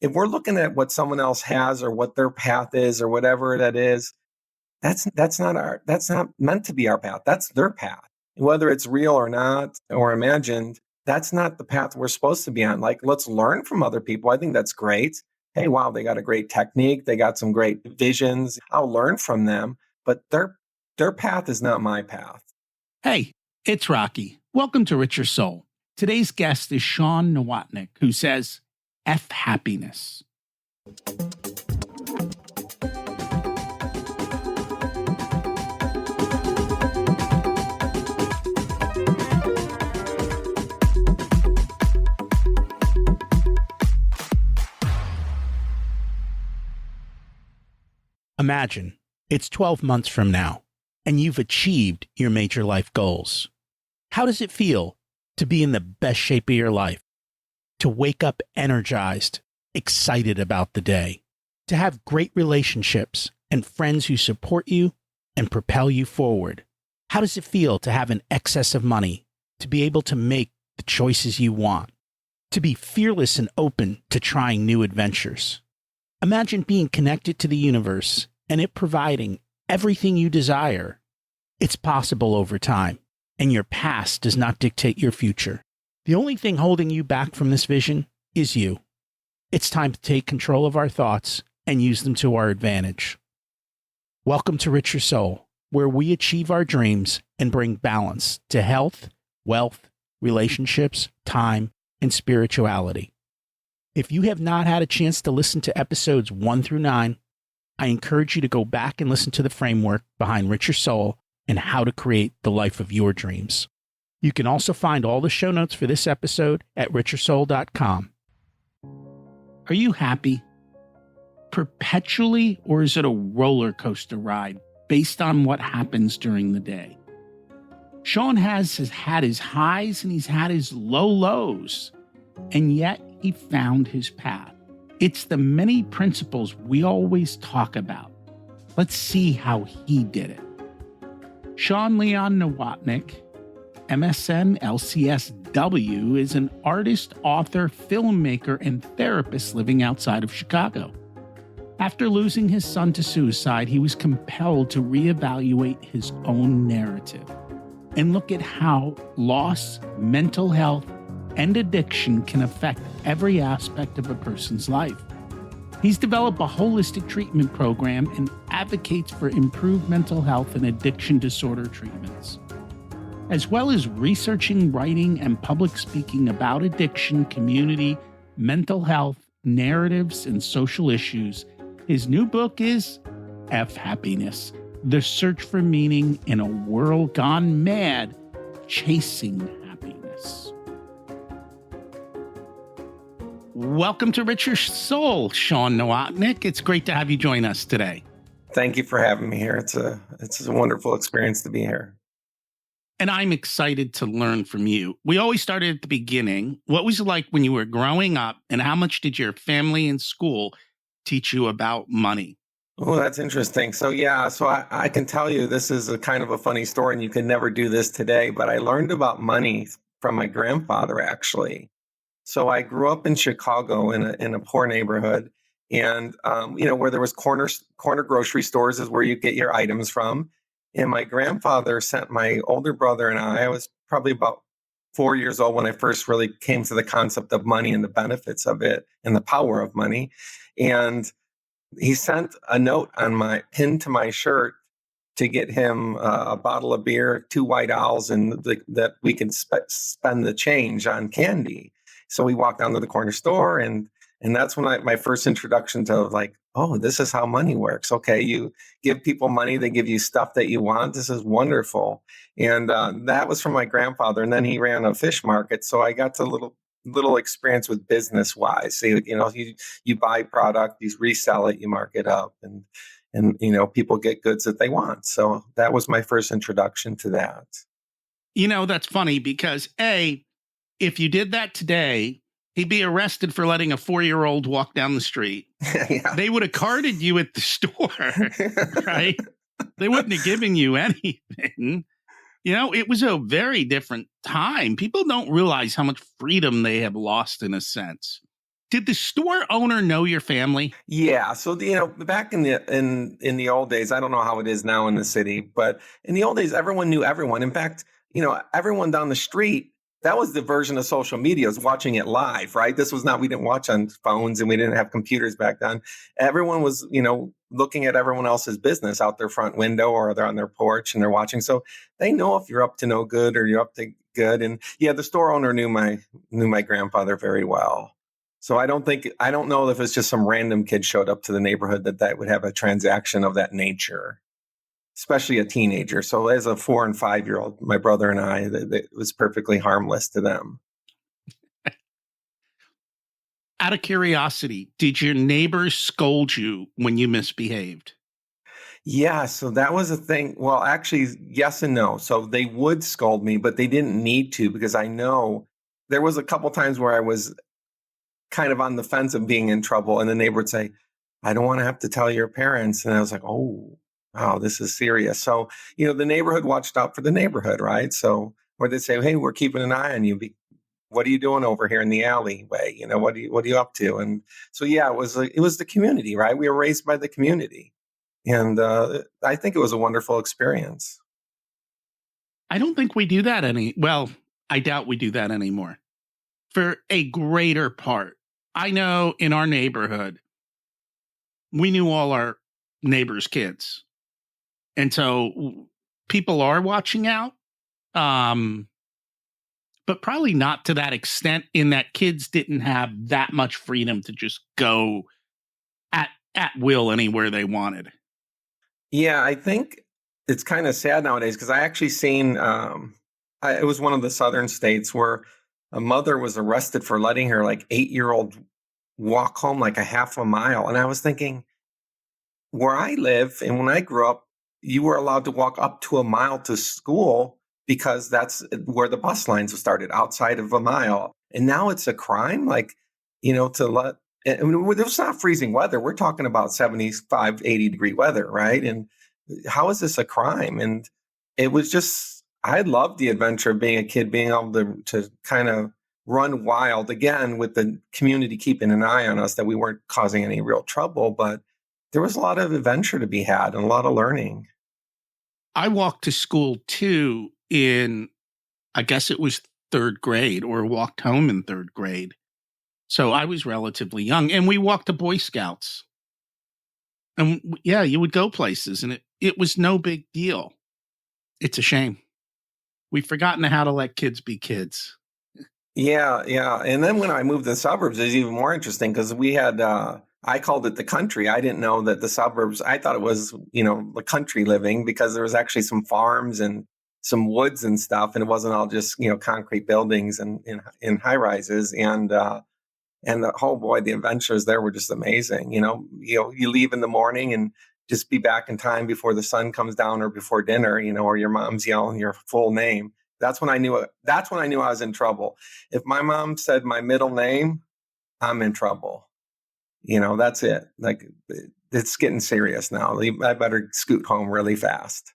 if we're looking at what someone else has or what their path is or whatever that is, that's not meant to be our path. That's their path. Whether it's real or not or imagined, that's not the path we're supposed to be on. Like, let's learn from other people. I think that's great. Hey, wow, they got a great technique. They got some great visions. I'll learn from them, but their path is not my path. Hey, it's Rocky. Welcome to Richer Soul. Today's guest is Shawn Nowotnik, who says, Fck Happiness. Imagine it's 12 months from now, and you've achieved your major life goals. How does it feel to be in the best shape of your life? To wake up energized, excited about the day? To have great relationships and friends who support you and propel you forward? How does it feel to have an excess of money, to be able to make the choices you want? To be fearless and open to trying new adventures? Imagine being connected to the universe and it providing everything you desire. It's possible over time, and your past does not dictate your future. The only thing holding you back from this vision is you. It's time to take control of our thoughts and use them to our advantage. Welcome to Richer Soul, where we achieve our dreams and bring balance to health, wealth, relationships, time, and spirituality. If you have not had a chance to listen to episodes 1 through 9, I encourage you to go back and listen to the framework behind Richer Soul and how to create the life of your dreams. You can also find all the show notes for this episode at richersoul.com. Are you happy? Perpetually, or is it a roller coaster ride based on what happens during the day? Shawn has had his highs and he's had his low lows, and yet he found his path. It's the many principles we always talk about. Let's see how he did it. Shawn Leon Nowotnik, MSN LCSW, is an artist, author, filmmaker, and therapist living outside of Chicago. After losing his son to suicide, he was compelled to reevaluate his own narrative and look at how loss, mental health, and addiction can affect every aspect of a person's life. He's developed a holistic treatment program and advocates for improved mental health and addiction disorder treatments. As well as researching, writing, and public speaking about addiction, community, mental health, narratives, and social issues, his new book is Fck Happiness: The Search for Meaning in a World Gone Mad, Chasing Happiness. Welcome to Richer Soul, Shawn Nowotnik. It's great to have you join us today. Thank you for having me here. It's a wonderful experience to be here. And I'm excited to learn from you. We always started at the beginning. What was it like when you were growing up, and how much did your family and school teach you about money? Oh, that's interesting. So I can tell you this is a kind of a funny story, and you can never do this today, but I learned about money from my grandfather, actually. So I grew up in Chicago in a poor neighborhood, and where there was corner grocery stores is where you get your items from. And my grandfather sent my older brother and I was probably about 4 years old when I first really came to the concept of money and the benefits of it and the power of money. And he sent a note pinned to my shirt to get him a bottle of beer, 2 white owls, and that we can spend the change on candy. So we walked down to the corner store, and that's when my first introduction to like, oh, this is how money works. Okay, you give people money, they give you stuff that you want. This is wonderful. And that was from my grandfather. And then he ran a fish market, so I got to little experience with business wise. So you buy product, you resell it, you mark it up, and people get goods that they want. So that was my first introduction to that. That's funny because if you did that today, he'd be arrested for letting a 4-year-old walk down the street. Yeah. They would have carded you at the store, right? They wouldn't have given you anything. It was a very different time. People don't realize how much freedom they have lost in a sense. Did the store owner know your family? Yeah. So, back in the old days, I don't know how it is now in the city, but in the old days, everyone knew everyone. In fact, everyone down the street, that was the version of social media, was watching it live, right? This was not, we didn't watch on phones and we didn't have computers back then. Everyone was, looking at everyone else's business out their front window, or they're on their porch and they're watching. So they know if you're up to no good or you're up to good. And yeah, the store owner knew my grandfather very well. So I don't know if it's just some random kid showed up to the neighborhood that would have a transaction of that nature, especially a teenager. So as a 4 and 5-year-old, my brother and I, it was perfectly harmless to them. Out of curiosity, did your neighbors scold you when you misbehaved? Yeah, so that was a thing. Well, actually, yes and no. So they would scold me, but they didn't need to, because I know there was a couple times where I was kind of on the fence of being in trouble, and the neighbor would say, "I don't want to have to tell your parents." And I was like, "Oh, wow, this is serious." So, the neighborhood watched out for the neighborhood, right? So, or they'd say, "Hey, we're keeping an eye on you. What are you doing over here in the alleyway? What are you up to?" And so, yeah, it was the community, right? We were raised by the community, and I think it was a wonderful experience. I don't think we do that well, I doubt we do that anymore. For a greater part, I know in our neighborhood, we knew all our neighbors' kids. And so people are watching out. But probably not to that extent, in that kids didn't have that much freedom to just go at will anywhere they wanted. Yeah, I think it's kind of sad nowadays, because I actually seen, it was one of the southern states where a mother was arrested for letting her like 8-year-old walk home like a half a mile. And I was thinking, where I live and when I grew up, you were allowed to walk up to a mile to school, because that's where the bus lines started, outside of a mile. And now it's a crime, like, to let, I mean, it's not freezing weather. We're talking about 75, 80-degree weather, right? And how is this a crime? And it was just, I loved the adventure of being a kid, being able to kind of run wild again, with the community keeping an eye on us, that we weren't causing any real trouble, but there was a lot of adventure to be had and a lot of learning. I walked to school too in, I guess it was third grade, or walked home in third grade. So I was relatively young, and we walked to Boy Scouts. And yeah, you would go places, and it was no big deal. It's a shame. We've forgotten how to let kids be kids. Yeah, yeah. And then when I moved to the suburbs, it was even more interesting, because we had, I called it the country. I didn't know that the suburbs, I thought it was, the country living, because there was actually some farms and some woods and stuff. And it wasn't all just, concrete buildings and in high rises. And oh boy, the adventures there were just amazing. You leave in the morning and just be back in time before the sun comes down, or before dinner, or your mom's yelling your full name. That's when I knew it. That's when I knew I was in trouble. If my mom said my middle name, I'm in trouble. That's it. Like, it's getting serious now. I better scoot home really fast.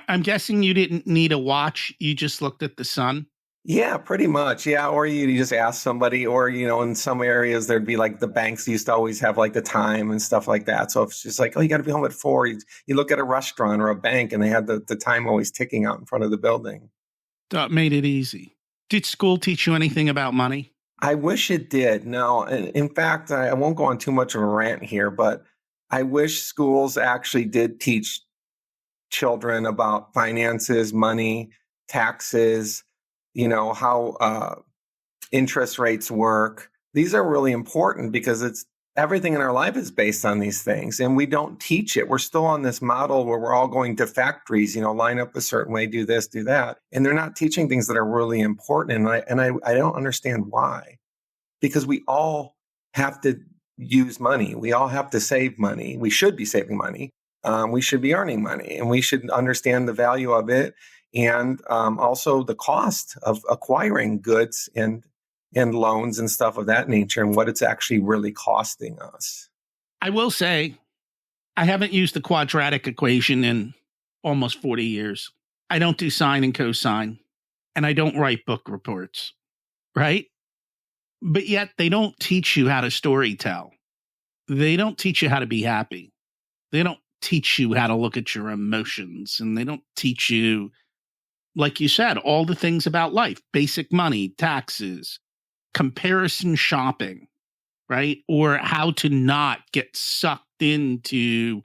I'm guessing you didn't need a watch. You just looked at the sun. Yeah, pretty much. Yeah. Or you just ask somebody, or, in some areas there'd be like the banks used to always have like the time and stuff like that. So if it's just like, oh, you got to be home at 4, you look at a restaurant or a bank and they had the time always ticking out in front of the building. That made it easy. Did school teach you anything about money? I wish it did. No. In fact, I won't go on too much of a rant here, but I wish schools actually did teach children about finances, money, taxes, how interest rates work. These are really important, because it's everything in our life is based on these things, and we don't teach it. We're still on this model where we're all going to factories, line up a certain way, do this, do that, and they're not teaching things that are really important. And I don't understand why, because we all have to use money. We all have to save money. We should be saving money. We should be earning money, and we should understand the value of it, and also the cost of acquiring goods and loans and stuff of that nature, and what it's actually really costing us. I will say, I haven't used the quadratic equation in almost 40 years. I don't do sine and cosine, and I don't write book reports, right? But yet they don't teach you how to story tell. They don't teach you how to be happy. They don't teach you how to look at your emotions. And they don't teach you, like you said, all the things about life, basic money, taxes, comparison shopping, right? Or how to not get sucked into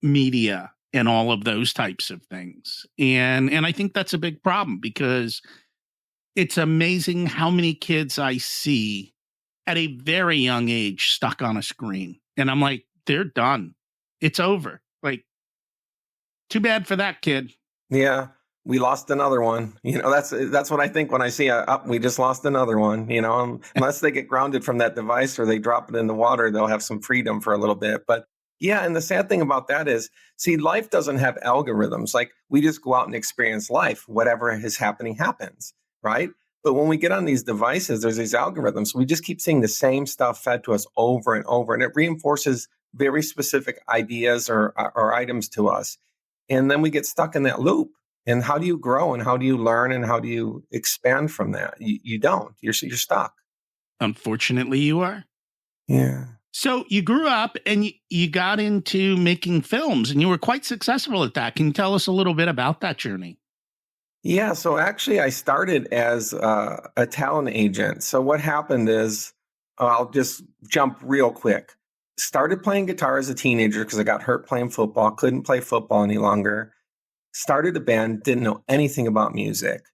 media and all of those types of things. And I think that's a big problem, because it's amazing how many kids I see at a very young age stuck on a screen. And I'm like, they're done. It's over. Like, too bad for that kid. Yeah, we lost another one. That's what I think when I see we just lost another one. Unless they get grounded from that device or they drop it in the water, they'll have some freedom for a little bit. But yeah, and the sad thing about that is, see, life doesn't have algorithms. Like, we just go out and experience life. Whatever is happening happens, right? But when we get on these devices, there's these algorithms. We just keep seeing the same stuff fed to us over and over, and it reinforces very specific ideas or items to us. And then we get stuck in that loop. And how do you grow, and how do you learn, and how do you expand from that? You don't. You're stuck. Unfortunately, you are. Yeah. So you grew up and you got into making films, and you were quite successful at that. Can you tell us a little bit about that journey? Yeah. So actually, I started as a talent agent. So what happened is, I'll just jump real quick. Started playing guitar as a teenager because I got hurt playing football, couldn't play football any longer. Started a band, didn't know anything about music.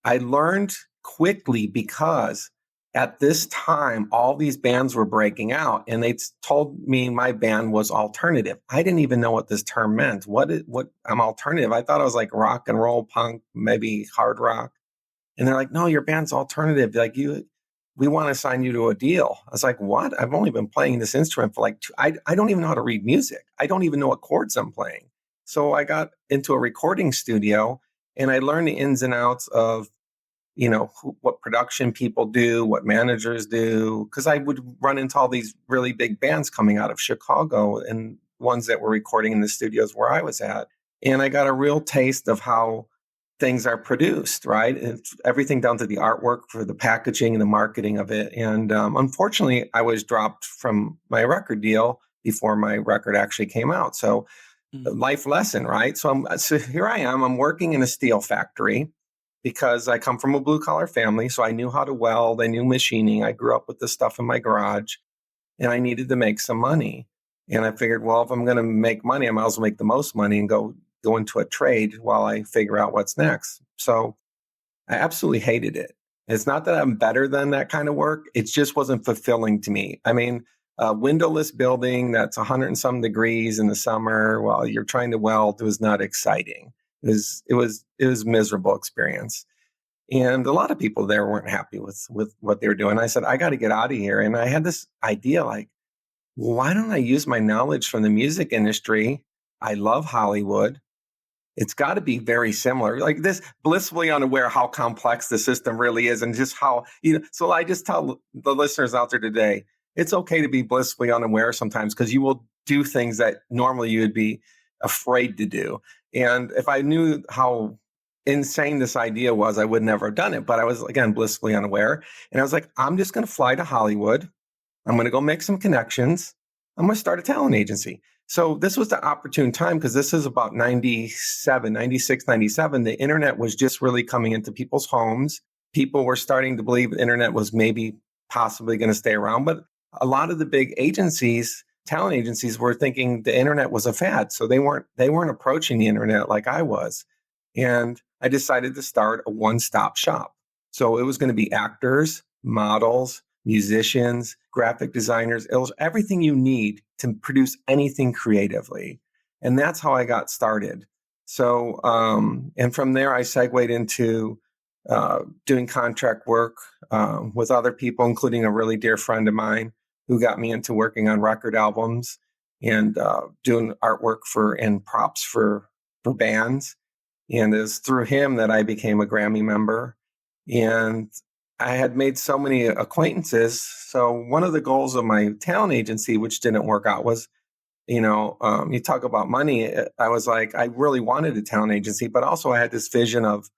I learned quickly because at this time, all these bands were breaking out, and they told me my band was alternative. I didn't even know what this term meant. What I'm alternative? I thought I was like rock and roll, punk, maybe hard rock. And they're like, no, your band's alternative. Like, we want to sign you to a deal. I was like, what? I've only been playing this instrument for I don't even know how to read music. I don't even know what chords I'm playing. So I got into a recording studio, and I learned the ins and outs of, what production people do, what managers do, because I would run into all these really big bands coming out of Chicago and ones that were recording in the studios where I was at. And I got a real taste of how things are produced, right? It's everything down to the artwork for the packaging and the marketing of it. And unfortunately, I was dropped from my record deal before my record actually came out. So life lesson, right? So here I am. I'm working in a steel factory because I come from a blue collar family. So I knew how to weld. I knew machining. I grew up with this stuff in my garage, and I needed to make some money. And I figured, well, if I'm going to make money, I might as well make the most money and go into a trade while I figure out what's next. So I absolutely hated it. It's not that I'm better than that kind of work. It just wasn't fulfilling to me. I mean, a windowless building that's 100 and some degrees in the summer while you're trying to weld was not exciting. It was a miserable experience. And a lot of people there weren't happy with what they were doing. I said, I got to get out of here. And I had this idea like, well, why don't I use my knowledge from the music industry? I love Hollywood. It's got to be very similar, like this, blissfully unaware how complex the system really is, and just how, so I just tell the listeners out there today, it's okay to be blissfully unaware sometimes, because you will do things that normally you would be afraid to do. And if I knew how insane this idea was, I would never have done it. But I was, again, blissfully unaware. And I was like, I'm just going to fly to Hollywood. I'm going to go make some connections. I'm going to start a talent agency. So this was the opportune time, because this is about 97, 96, 97. The internet was just really coming into people's homes. People were starting to believe the internet was maybe possibly going to stay around. But a lot of the big agencies, talent agencies, were thinking the internet was a fad. So they weren't approaching the internet like I was. And I decided to start a one-stop shop. So it was going to be actors, models, musicians, graphic designers, everything you need to produce anything creatively. And that's how I got started. So, and from there, I segued into doing contract work with other people, including a really dear friend of mine who got me into working on record albums and doing artwork and props for bands. And it was through him that I became a Grammy member. And I had made so many acquaintances. So one of the goals of my talent agency, which didn't work out, was, you talk about money. I was like, I really wanted a talent agency, but also I had this vision of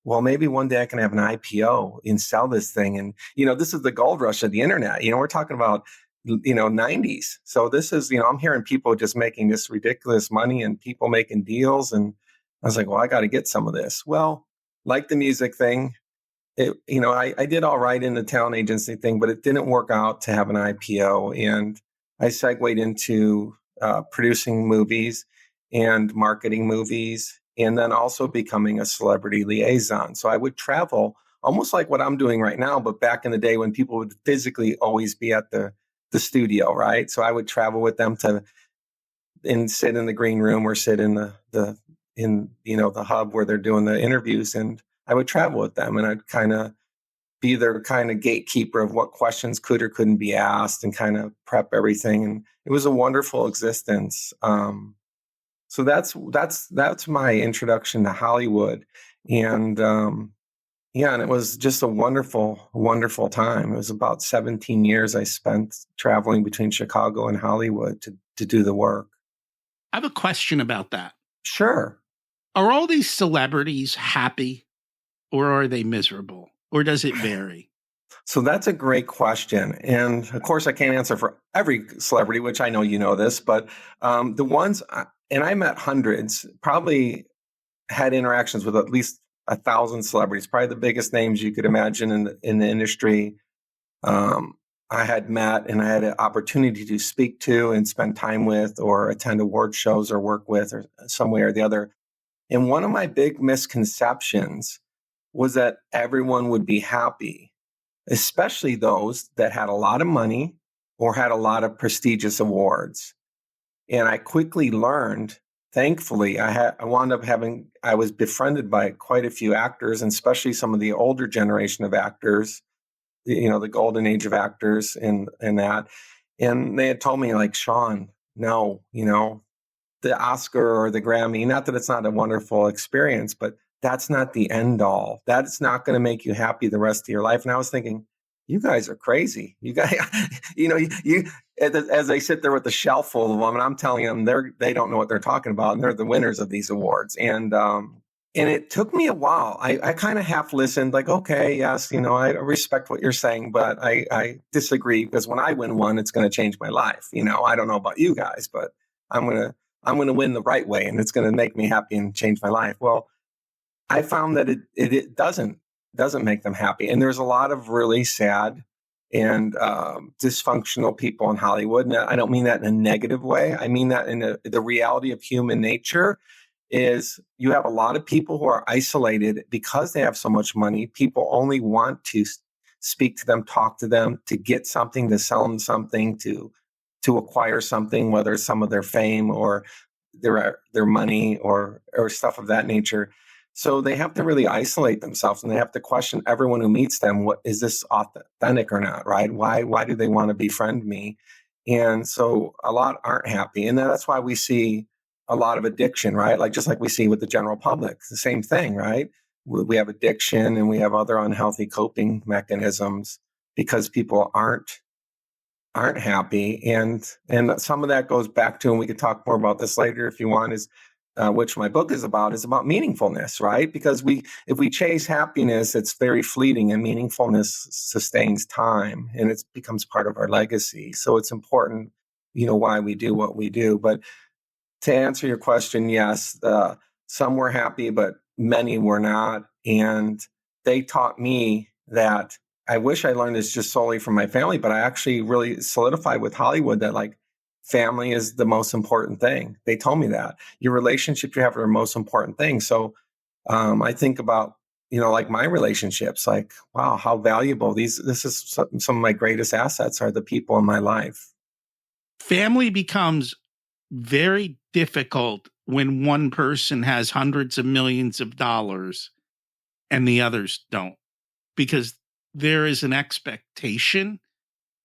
well, maybe one day I can have an IPO and sell this thing. And, this is the gold rush of the internet. We're talking about, 90s. So this is, I'm hearing people just making this ridiculous money and people making deals. And I was like, well, I got to get some of this. Well, like the music thing, I did all right in the talent agency thing, but it didn't work out to have an IPO. And I segued into producing movies and marketing movies, and then also becoming a celebrity liaison. So I would travel almost like what I'm doing right now, but back in the day when people would physically always be at the studio, right? So I would travel with them and sit in the green room or sit in the hub where they're doing the interviews, and I would travel with them, and I'd kind of be their kind of gatekeeper of what questions could or couldn't be asked, and kind of prep everything. And it was a wonderful existence. So that's my introduction to Hollywood, and and it was just a wonderful, wonderful time. It was about 17 years I spent traveling between Chicago and Hollywood to do the work. I have a question about that. Sure. Are all these celebrities happy, or are they miserable, or does it vary? So that's a great question. And of course, I can't answer for every celebrity, which I know you know this, but the ones, and I met hundreds, probably had interactions with at least 1,000 celebrities, probably the biggest names you could imagine in the industry. I had met and I had an opportunity to speak to and spend time with, or attend award shows or work with, or some way or the other. And one of my big misconceptions was that everyone would be happy, especially those that had a lot of money or had a lot of prestigious awards. And I quickly learned, thankfully, I was befriended by quite a few actors, and especially some of the older generation of actors, the golden age of actors and that. And they had told me, like, Shawn, no, the Oscar or the Grammy, not that it's not a wonderful experience, but that's not the end all. That's not going to make you happy the rest of your life. And I was thinking, you guys are crazy. You guys, you as they sit there with the shelf full of them, and I'm telling them they don't know what they're talking about, and they're the winners of these awards. And it took me a while. I kind of half listened, like, okay, yes, I respect what you're saying, but I disagree, because when I win one, it's going to change my life. I don't know about you guys, but I'm gonna win the right way, and it's going to make me happy and change my life. Well, I found that it doesn't make them happy. And there's a lot of really sad and dysfunctional people in Hollywood. And I don't mean that in a negative way. I mean that in the reality of human nature is you have a lot of people who are isolated because they have so much money. People only want to speak to them, talk to them, to get something, to sell them something, to acquire something, whether it's some of their fame or their money or stuff of that nature. So they have to really isolate themselves, and they have to question everyone who meets them. What is this authentic or not? Right? Why do they want to befriend me? And so a lot aren't happy, and that's why we see a lot of addiction, right? Like just like we see with the general public, it's the same thing, right? We have addiction and we have other unhealthy coping mechanisms because people aren't happy, and some of that goes back to, and we could talk more about this later if you want, is which my book is about meaningfulness, right? Because if we chase happiness, it's very fleeting, and meaningfulness sustains time, and it becomes part of our legacy. So it's important, why we do what we do. But to answer your question, yes, some were happy, but many were not. And they taught me that I wish I learned this just solely from my family, but I actually really solidified with Hollywood that, like, family is the most important thing. They told me that your relationship you have are the most important thing. So I think about, like my relationships, like, wow, how valuable this is. Some of my greatest assets are the people in my life. Family becomes very difficult when one person has hundreds of millions of dollars and the others don't, because there is an expectation.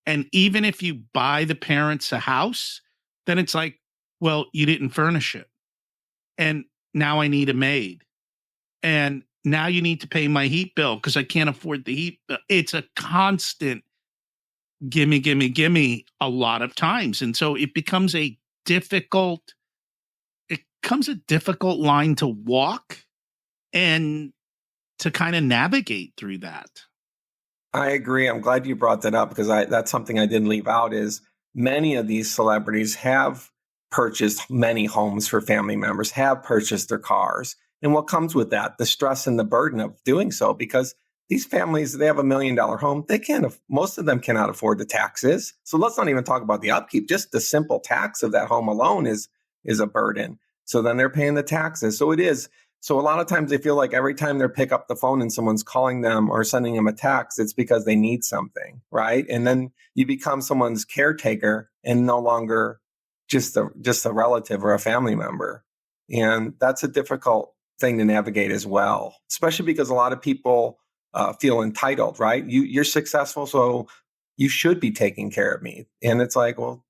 And even if you buy the parents a house, then it's like, well, you didn't furnish it. And now I need a maid. And now you need to pay my heat bill because I can't afford the heat bill. It's a constant gimme, gimme, gimme a lot of times. And so it becomes a difficult line to walk. And to kind of navigate through that. I agree. I'm glad you brought that up because that's something I didn't leave out is many of these celebrities have purchased many homes for family members, have purchased their cars. And what comes with that? The stress and the burden of doing so, because these families, they have $1 million home. Most of them cannot afford the taxes. So let's not even talk about the upkeep. Just the simple tax of that home alone is a burden. So then they're paying the taxes. So it is. So a lot of times they feel like every time they pick up the phone and someone's calling them or sending them a text, it's because they need something, right? And then you become someone's caretaker and no longer just a relative or a family member. And that's a difficult thing to navigate as well, especially because a lot of people feel entitled, right? You're successful, so you should be taking care of me. And it's like, well,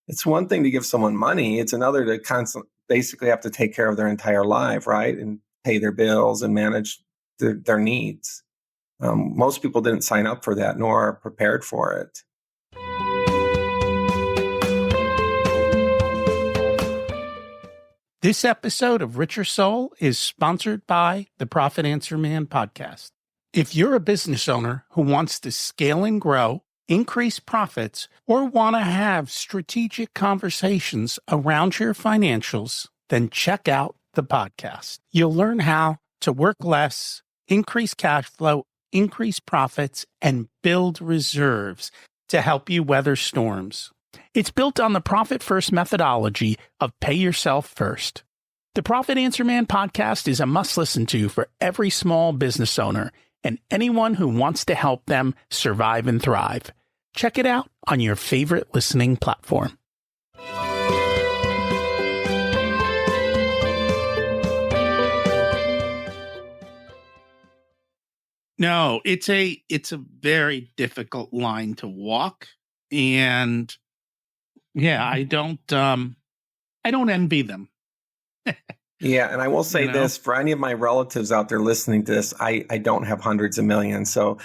it's one thing to give someone money. It's another to basically have to take care of their entire life, right? And pay their bills and manage their needs. Most people didn't sign up for that, nor are prepared for it. This episode of Richer Soul is sponsored by the Profit Answer Man podcast. If you're a business owner who wants to scale and grow, increase profits, or want to have strategic conversations around your financials, then check out the podcast. You'll learn how to work less, increase cash flow, increase profits, and build reserves to help you weather storms. It's built on the Profit First methodology of pay yourself first. The Profit Answer Man podcast is a must listen to for every small business owner and anyone who wants to help them survive and thrive. Check it out on your favorite listening platform. No, it's a very difficult line to walk, and yeah, I don't envy them. Yeah, and I will say this, for any of my relatives out there listening to this, I don't have hundreds of millions, so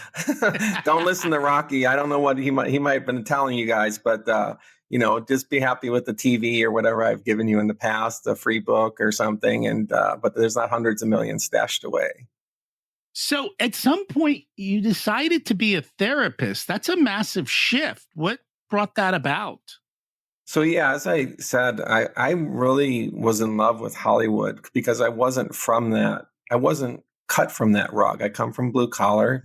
don't listen to Rocky. I don't know what he might have been telling you guys, but just be happy with the TV or whatever I've given you in the past, a free book or something, and but there's not hundreds of millions stashed away. So at some point, you decided to be a therapist. That's a massive shift. What brought that about? So yeah, as I said, I really was in love with Hollywood because I wasn't from that. I wasn't cut from that rug. I come from blue collar,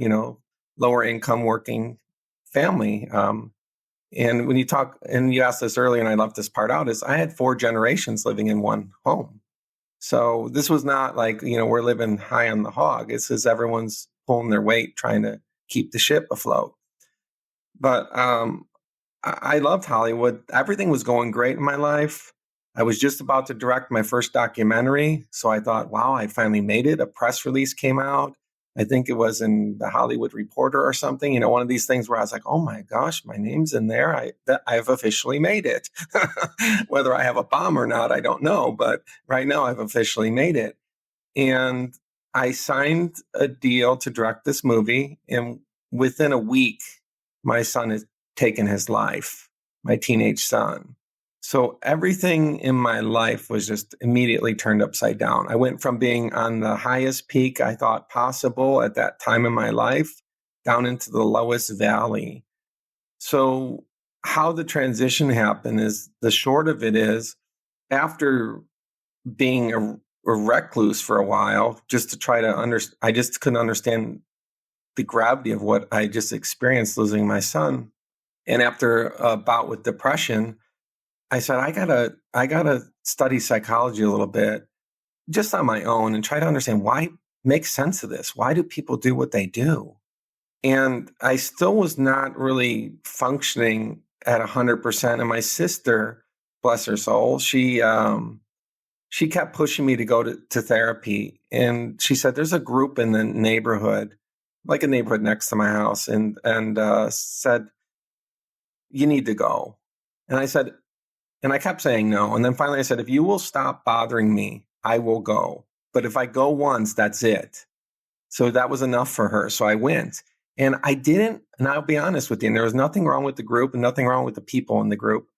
lower income working family. And when you talk, and you asked this earlier, and I left this part out, is I had 4 generations living in one home. So this was not like, we're living high on the hog. This is everyone's pulling their weight, trying to keep the ship afloat. But I loved Hollywood. Everything was going great in my life. I was just about to direct my first documentary. So I thought, wow, I finally made it. A press release came out. I think it was in the Hollywood Reporter or something, one of these things where I was like, oh my gosh, my name's in there. I've officially made it. Whether I have a bomb or not, I don't know. But right now I've officially made it. And I signed a deal to direct this movie. And within a week, my son had taken his life, my teenage son. So everything in my life was just immediately turned upside down. I went from being on the highest peak I thought possible at that time in my life down into the lowest valley. So how the transition happened is, the short of it is, after being a recluse for a while, just to try to understand, I just couldn't understand the gravity of what I just experienced losing my son. And after a bout with depression, I said, I gotta study psychology a little bit just on my own and try to understand why, make sense of this. Why do people do what they do? And I still was not really functioning at 100%. And my sister, bless her soul, she kept pushing me to go to therapy. And she said, there's a group in the neighborhood, like a neighborhood next to my house, and said, you need to go. And I said, and I kept saying no. And then finally I said, if you will stop bothering me, I will go. But if I go once, that's it. So that was enough for her. So I went. And I didn't, and I'll be honest with you, and there was nothing wrong with the group and nothing wrong with the people in the group,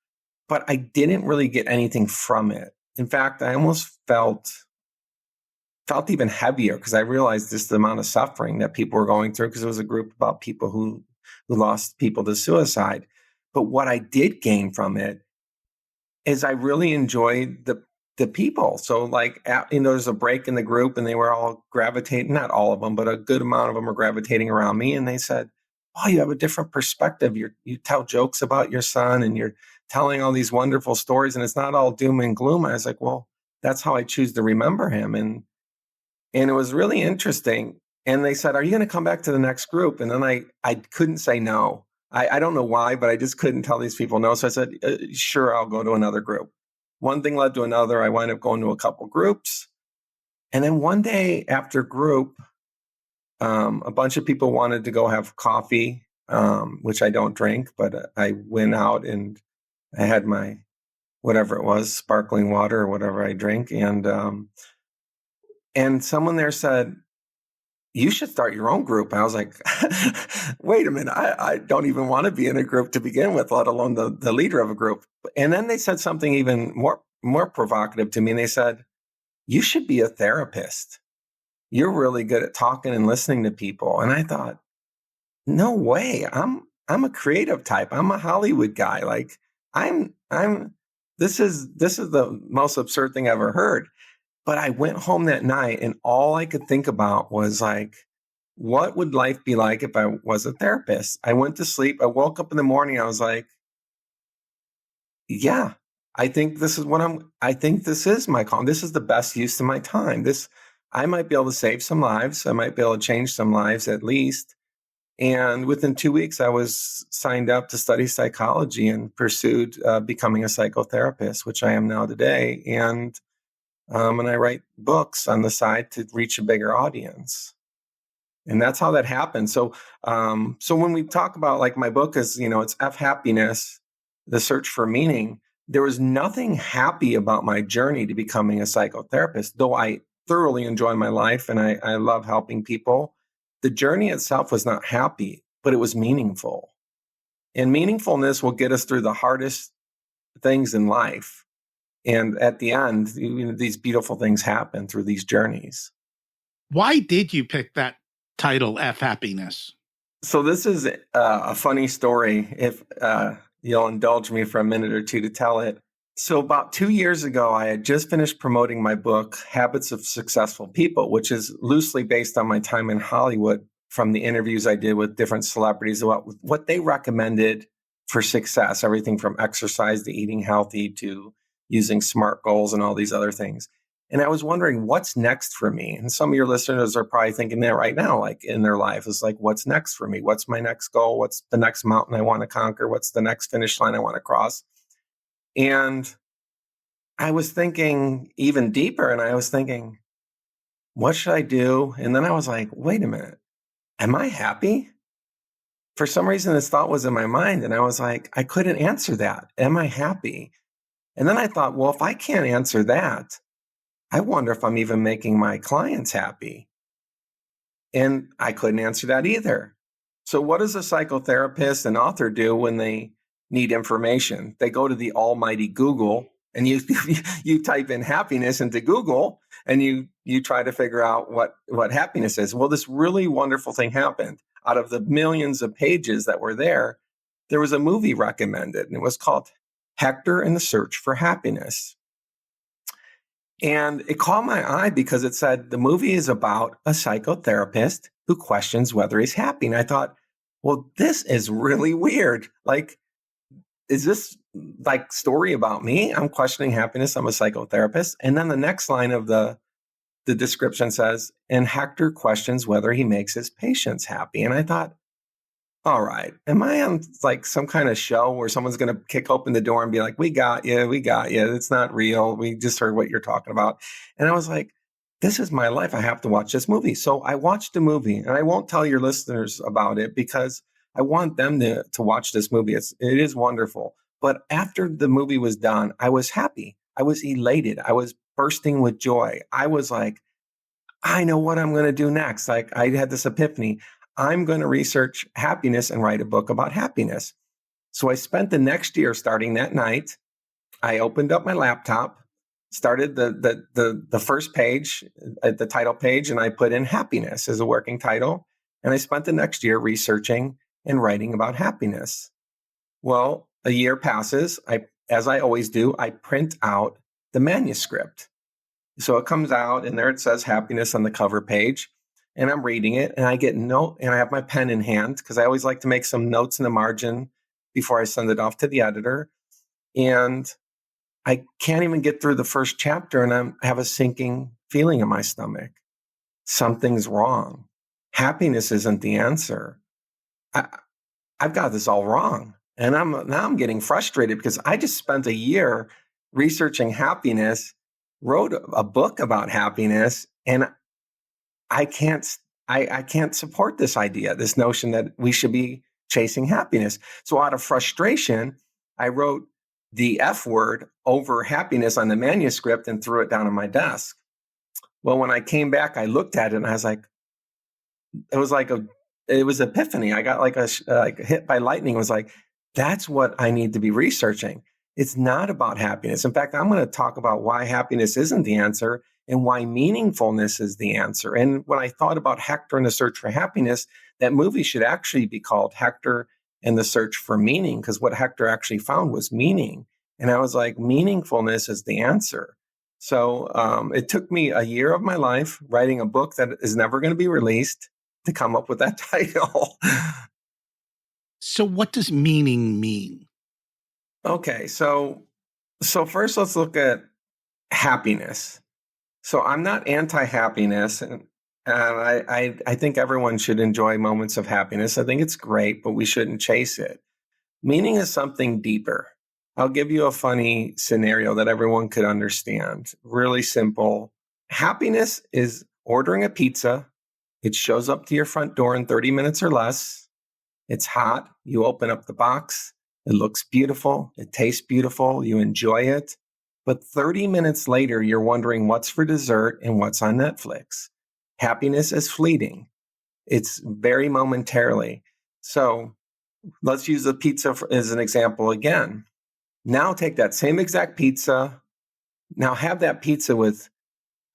but I didn't really get anything from it. In fact, I almost felt felt even heavier because I realized just the amount of suffering that people were going through, because it was a group about people who lost people to suicide. But what I did gain from it is I really enjoyed the people. So like, there's a break in the group and they were all gravitating, not all of them, but a good amount of them were gravitating around me. And they said, oh, you have a different perspective. You tell jokes about your son and you're telling all these wonderful stories and it's not all doom and gloom. I was like, well, that's how I choose to remember him. And it was really interesting. And they said, are you going to come back to the next group? And then I couldn't say no. I don't know why, but I just couldn't tell these people no. So I said, sure, I'll go to another group. One thing led to another. I wound up going to a couple groups. And then one day after group, a bunch of people wanted to go have coffee, which I don't drink, but I went out and I had my, whatever it was, sparkling water or whatever I drink. And someone there said, you should start your own group. And I was like, wait a minute, I don't even want to be in a group to begin with, let alone the leader of a group. And then they said something even more provocative to me. And they said, you should be a therapist. You're really good at talking and listening to people. And I thought, no way. I'm a creative type. I'm a Hollywood guy. Like this is the most absurd thing I ever heard. But I went home that night and all I could think about was like, what would life be like if I was a therapist? I went to sleep. I woke up in the morning. I was like, yeah, I think this is I think this is my calling. This is the best use of my time. I might be able to save some lives. I might be able to change some lives at least. And within 2 weeks, I was signed up to study psychology and pursued becoming a psychotherapist, which I am now today. And I write books on the side to reach a bigger audience. And that's how that happened. So when we talk about, like, my book is, it's Fck Happiness, The Search for Meaning, there was nothing happy about my journey to becoming a psychotherapist, though I thoroughly enjoy my life and I love helping people. The journey itself was not happy, but it was meaningful. And meaningfulness will get us through the hardest things in life. And at the end, these beautiful things happen through these journeys. Why did you pick that title, Fck Happiness? So this is a funny story, if you'll indulge me for a minute or two to tell it. So about 2 years ago, I had just finished promoting my book, Habits of Successful People, which is loosely based on my time in Hollywood from the interviews I did with different celebrities about what they recommended for success, everything from exercise to eating healthy to using SMART goals and all these other things. And I was wondering, what's next for me? And some of your listeners are probably thinking that right now, like in their life, is like, what's next for me? What's my next goal? What's the next mountain I want to conquer? What's the next finish line I want to cross? And I was thinking even deeper, and I was thinking, what should I do? And then I was like, wait a minute, am I happy? For some reason, this thought was in my mind, and I was like, I couldn't answer that. Am I happy? And then I thought, well, if I can't answer that, I wonder if I'm even making my clients happy. And I couldn't answer that either. So what does a psychotherapist and author do when they need information? They go to the almighty Google, and you type in happiness into Google, and you try to figure out what happiness is. Well, this really wonderful thing happened. Out of the millions of pages that were there was a movie recommended, and it was called Hector and the Search for Happiness. And it caught my eye because it said the movie is about a psychotherapist who questions whether he's happy. And I thought, well, this is really weird. Like, is this like story about me? I'm questioning happiness. I'm a psychotherapist. And then the next line of the description says, and Hector questions whether he makes his patients happy. And I thought, all right, am I on like some kind of show where someone's going to kick open the door and be like, we got you. It's not real. We just heard what you're talking about. And I was like, this is my life. I have to watch this movie. So I watched the movie, and I won't tell your listeners about it because I want them to watch this movie. It is wonderful. But after the movie was done, I was happy. I was elated. I was bursting with joy. I was like, I know what I'm going to do next. Like, I had this epiphany. I'm going to research happiness and write a book about happiness. So I spent the next year, starting that night, I opened up my laptop started the first page at the title page, and I put in happiness as a working title. And I spent the next year researching and writing about happiness. Well, a year passes. As I always do, I print out the manuscript. So it comes out, and there it says happiness on the cover page. And I'm reading it, and I get note, and I have my pen in hand because I always like to make some notes in the margin before I send it off to the editor. And I can't even get through the first chapter, and I have a sinking feeling in my stomach. Something's wrong. Happiness isn't the answer. I've got this all wrong. And now I'm getting frustrated because I just spent a year researching happiness, wrote a book about happiness, and I can't support this idea, this notion that we should be chasing happiness. So out of frustration, I wrote the F word over happiness on the manuscript and threw it down on my desk. Well, when I came back, I looked at it and I was like, it was epiphany. I got like hit by lightning. It was like, that's what I need to be researching. It's not about happiness. In fact, I'm going to talk about why happiness isn't the answer and why meaningfulness is the answer. And when I thought about Hector and the Search for Happiness, that movie should actually be called Hector and the Search for Meaning, because what Hector actually found was meaning. And I was like, meaningfulness is the answer. So it took me a year of my life writing a book that is never going to be released to come up with that title. So what does meaning mean? Okay, so first let's look at happiness. So I'm not anti-happiness, and I think everyone should enjoy moments of happiness. I think it's great, but we shouldn't chase it. Meaning is something deeper. I'll give you a funny scenario that everyone could understand. Really simple. Happiness is ordering a pizza. It shows up to your front door in 30 minutes or less. It's hot. You open up the box. It looks beautiful. It tastes beautiful. You enjoy it. But 30 minutes later, you're wondering what's for dessert and what's on Netflix. Happiness is fleeting. It's very momentarily. So let's use the pizza as an example again. Now take that same exact pizza. Now have that pizza with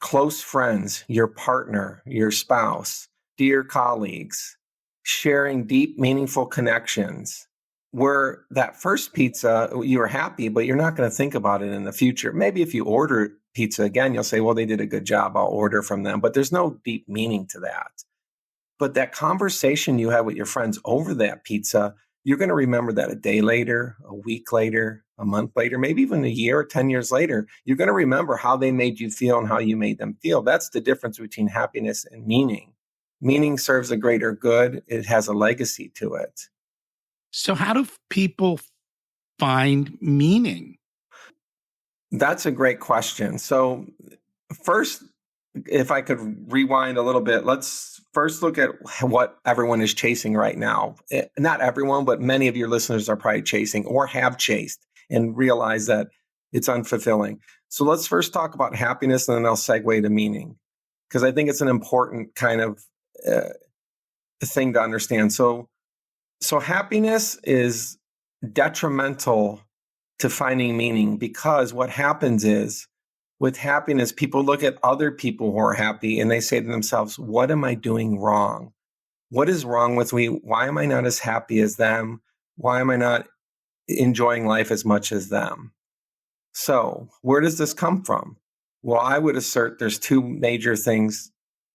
close friends, your partner, your spouse, dear colleagues, sharing deep, meaningful connections. Where that first pizza, you were happy, but you're not going to think about it in the future. Maybe if you order pizza again, you'll say, well, they did a good job. I'll order from them. But there's no deep meaning to that. But that conversation you had with your friends over that pizza, you're going to remember that a day later, a week later, a month later, maybe even a year or 10 years later. You're going to remember how they made you feel and how you made them feel. That's the difference between happiness and meaning. Meaning serves a greater good. It has a legacy to it. So how do people find meaning? That's a great question. So first, if I could rewind a little bit, let's first look at what everyone is chasing right now. Not everyone, but many of your listeners are probably chasing or have chased and realize that it's unfulfilling. So let's first talk about happiness, and then I'll segue to meaning, because I think it's an important kind of thing to understand. So happiness is detrimental to finding meaning, because what happens is with happiness, people look at other people who are happy and they say to themselves, what am I doing wrong? What is wrong with me? Why am I not as happy as them? Why am I not enjoying life as much as them? So where does this come from? Well, I would assert there's two major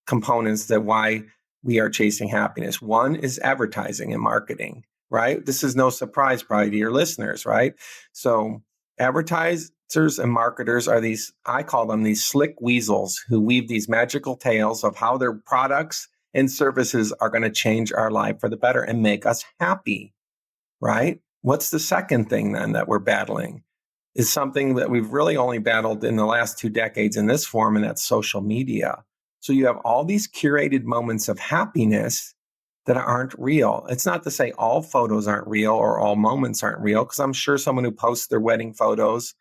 components that why we are chasing happiness. One is advertising and marketing, right? This is no surprise probably to your listeners, right? So advertisers and marketers are I call them these slick weasels who weave these magical tales of how their products and services are going to change our life for the better and make us happy, right? What's the second thing then that we're battling? Is something that we've really only battled in the last 2 decades in this form, and that's social media. So you have all these curated moments of happiness that aren't real. It's not to say all photos aren't real or all moments aren't real, because I'm sure someone who posts their wedding photos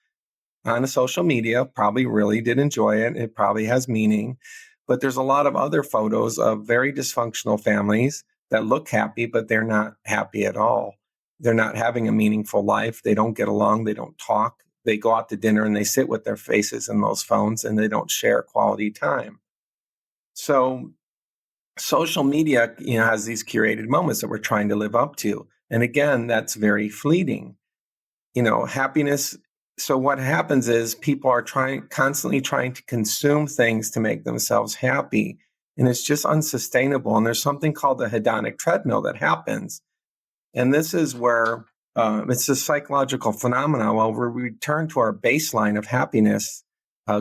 on a social media probably really did enjoy it. It probably has meaning. But there's a lot of other photos of very dysfunctional families that look happy, but they're not happy at all. They're not having a meaningful life. They don't get along. They don't talk. they go out to dinner and they sit with their faces in those phones and they don't share quality time. So social media, has these curated moments that we're trying to live up to. And again, that's very fleeting. Happiness. So what happens is people are constantly trying to consume things to make themselves happy. And it's just unsustainable. And there's something called the hedonic treadmill that happens. And this is where it's a psychological phenomenon where we return to our baseline of happiness,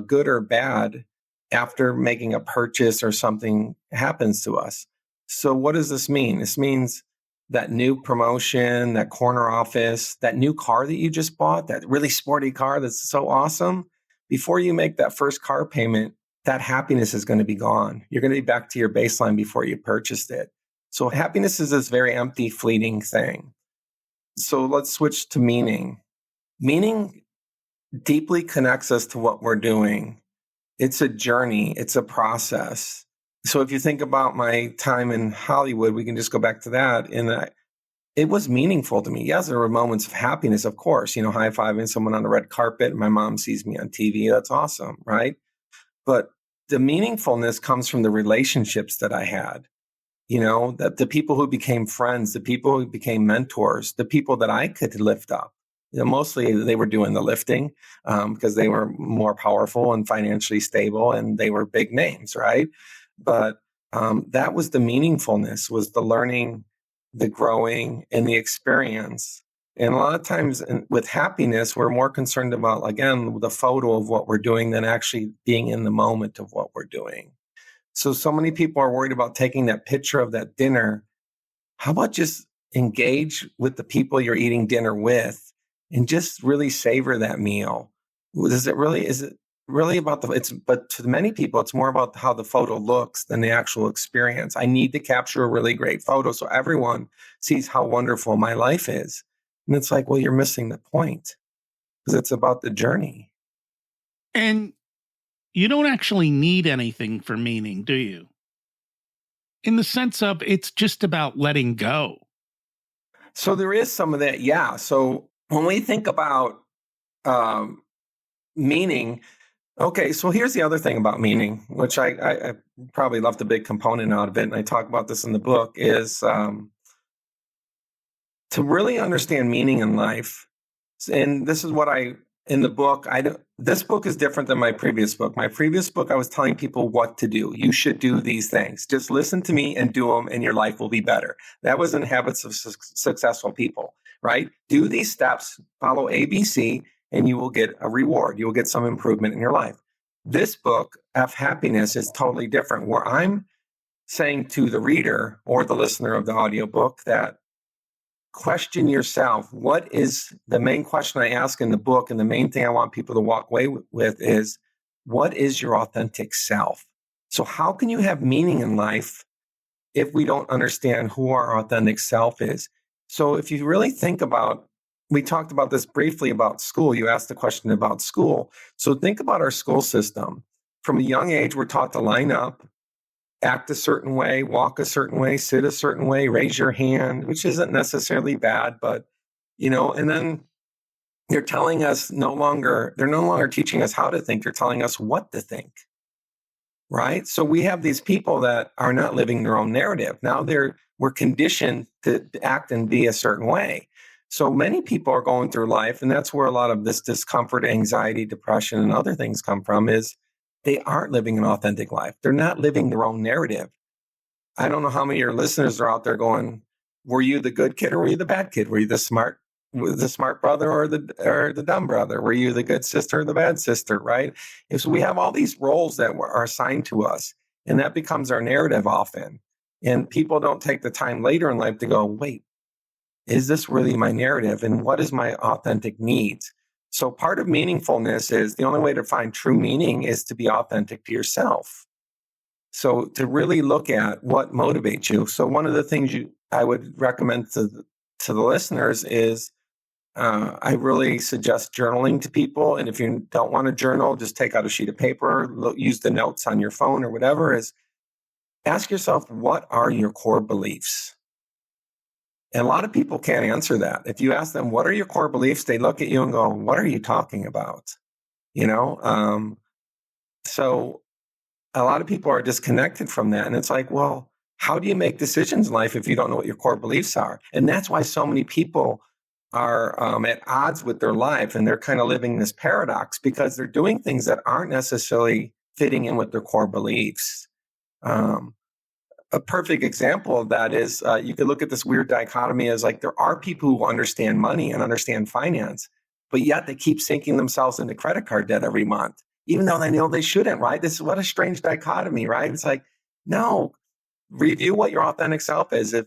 good or bad, after making a purchase or something happens to us. So what does this mean? This means that new promotion, that corner office, that new car that you just bought, that really sporty car that's so awesome. Before you make that first car payment, that happiness is going to be gone. You're going to be back to your baseline before you purchased it. So happiness is this very empty, fleeting thing. So let's switch to meaning. Meaning deeply connects us to what we're doing. It's a journey. It's a process. So if you think about my time in Hollywood, we can just go back to that. And it was meaningful to me. Yes, there were moments of happiness, of course, high-fiving someone on the red carpet. My mom sees me on TV. That's awesome, right? But the meaningfulness comes from the relationships that I had. That the people who became friends, the people who became mentors, the people that I could lift up. Mostly they were doing the lifting because they were more powerful and financially stable and they were big names, right? But that was the meaningfulness, was the learning, the growing, and the experience. And a lot of times with happiness, we're more concerned about, again, the photo of what we're doing than actually being in the moment of what we're doing. So many people are worried about taking that picture of that dinner. How about just engage with the people you're eating dinner with and just really savor that meal? Is it really about but to many people, it's more about how the photo looks than the actual experience. I need to capture a really great photo so everyone sees how wonderful my life is. And it's like, well, you're missing the point because it's about the journey. And you don't actually need anything for meaning, do you? In the sense of it's just about letting go. So there is some of that, yeah. So when we think about meaning, okay, so here's the other thing about meaning, which I probably left a big component out of it, and I talk about this in the book, is to really understand meaning in life. And this is what in the book, this book is different than my previous book. My previous book, I was telling people what to do. You should do these things. Just listen to me and do them, and your life will be better. That was in Habits of Successful People, right? Do these steps, follow ABC, and you will get a reward. You will get some improvement in your life. This book, Fck Happiness, is totally different, where I'm saying to the reader or the listener of the audiobook that question yourself. What is the main question I ask in the book? And the main thing I want people to walk away with is, what is your authentic self? So how can you have meaning in life if we don't understand who our authentic self is? So if you really think about, we talked about this briefly about school. You asked the question about school. So think about our school system. From a young age, we're taught to line up, act a certain way, walk a certain way, sit a certain way, raise your hand, which isn't necessarily bad, but, and then they're telling us they're no longer teaching us how to think. They're telling us what to think, right? So we have these people that are not living their own narrative. Now we're conditioned to act and be a certain way. So many people are going through life, and that's where a lot of this discomfort, anxiety, depression, and other things come from, is they aren't living an authentic life. They're not living their own narrative. I don't know how many of your listeners are out there going, were you the good kid or were you the bad kid? Were you the smart brother or the dumb brother? Were you the good sister or the bad sister, right? So we have all these roles that are assigned to us, and that becomes our narrative often. And people don't take the time later in life to go, wait, is this really my narrative? And what is my authentic needs? So part of meaningfulness is the only way to find true meaning is to be authentic to yourself. So to really look at what motivates you. So one of the things I would recommend to the listeners is I really suggest journaling to people. And if you don't want to journal, just take out a sheet of paper, use the notes on your phone or whatever. Is ask yourself, what are your core beliefs? And a lot of people can't answer that. If you ask them, what are your core beliefs? They look at you and go, what are you talking about? You know? So a lot of people are disconnected from that. And it's like, well, how do you make decisions in life if you don't know what your core beliefs are? And that's why so many people are at odds with their life, and they're kind of living this paradox because they're doing things that aren't necessarily fitting in with their core beliefs. Um, a perfect example of that is you could look at this weird dichotomy as like there are people who understand money and understand finance, but yet they keep sinking themselves into credit card debt every month, even though they know they shouldn't, right? This is what a strange dichotomy, right? It's like, no, review what your authentic self is. If,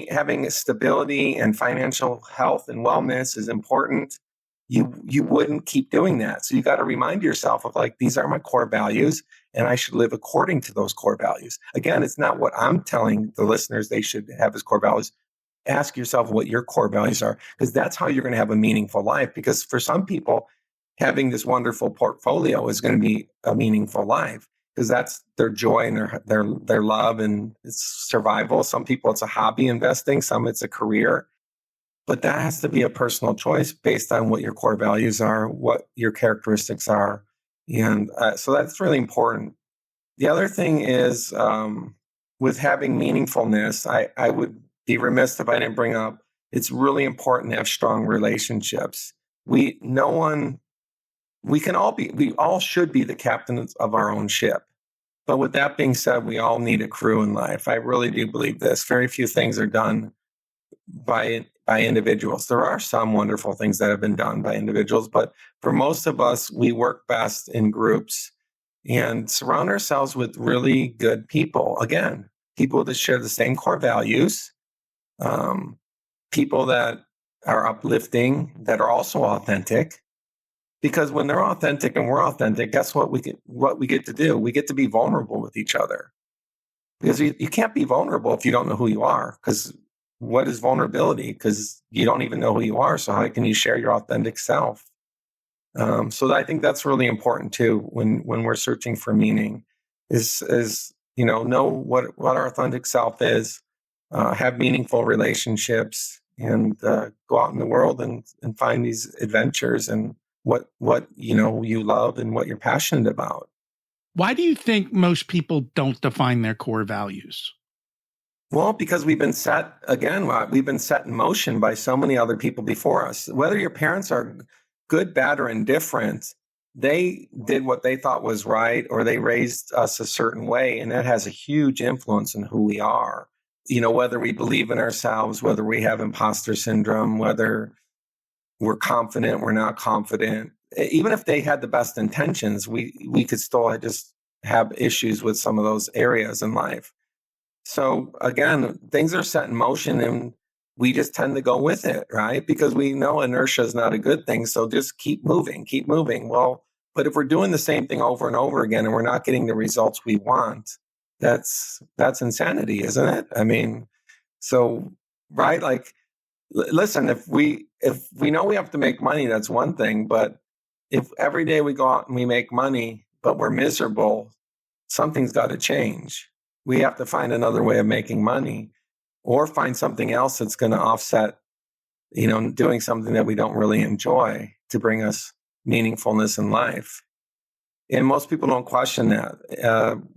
having stability and financial health and wellness is important, you wouldn't keep doing that. So you got to remind yourself of like, these are my core values and I should live according to those core values. Again, it's not what I'm telling the listeners they should have as core values. Ask yourself what your core values are, because that's how you're going to have a meaningful life. Because for some people, having this wonderful portfolio is going to be a meaningful life because that's their joy and their love and it's survival. Some people it's a hobby investing, some it's a career. But that has to be a personal choice based on what your core values are, what your characteristics are. And so that's really important. The other thing is with having meaningfulness, I would be remiss if I didn't bring up, it's really important to have strong relationships. We all should be the captains of our own ship. But with that being said, we all need a crew in life. I really do believe this. Very few things are done by individuals. There are some wonderful things that have been done by individuals, but for most of us, we work best in groups and surround ourselves with really good people. Again, people that share the same core values, people that are uplifting, that are also authentic. Because when they're authentic and we're authentic, guess what we get to do? We get to be vulnerable with each other. Because you can't be vulnerable if you don't know who you are. Because what is vulnerability? Because you don't even know who you are. So how can you share your authentic self? So I think that's really important too when we're searching for meaning. Is know what our authentic self is, have meaningful relationships, and go out in the world and find these adventures and what you love and what you're passionate about. Why do you think most people don't define their core values? Well, because we've been set in motion by so many other people before us. Whether your parents are good, bad, or indifferent, they did what they thought was right, or they raised us a certain way, and that has a huge influence in who we are. Whether we believe in ourselves, whether we have imposter syndrome, whether we're confident, we're not confident. Even if they had the best intentions, we could still just have issues with some of those areas in life. So again, things are set in motion and we just tend to go with it, right? Because we know inertia is not a good thing. So just keep moving. Well, but if we're doing the same thing over and over again and we're not getting the results we want, that's insanity, isn't it? I mean, so, right? Like, listen, if we know we have to make money, that's one thing. But if every day we go out and we make money, but we're miserable, something's got to change. We have to find another way of making money or find something else that's going to offset, doing something that we don't really enjoy to bring us meaningfulness in life. And most people don't question that.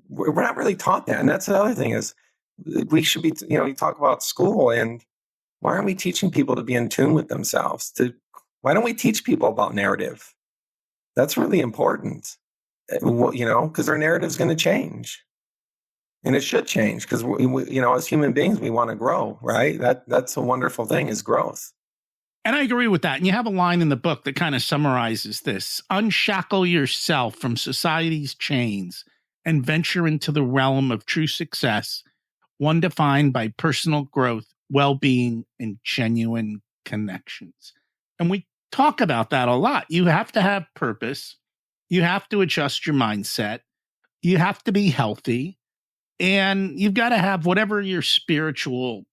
We're not really taught that. And that's the other thing is we should be, you talk about school and why aren't we teaching people to be in tune with themselves? Why don't we teach people about narrative? That's really important, because our narrative is going to change. And it should change because, as human beings, we want to grow, right? That's a wonderful thing is growth. And I agree with that. And you have a line in the book that kind of summarizes this. Unshackle yourself from society's chains and venture into the realm of true success, one defined by personal growth, well-being, and genuine connections. And we talk about that a lot. You have to have purpose. You have to adjust your mindset. You have to be healthy. And you've got to have whatever your spiritual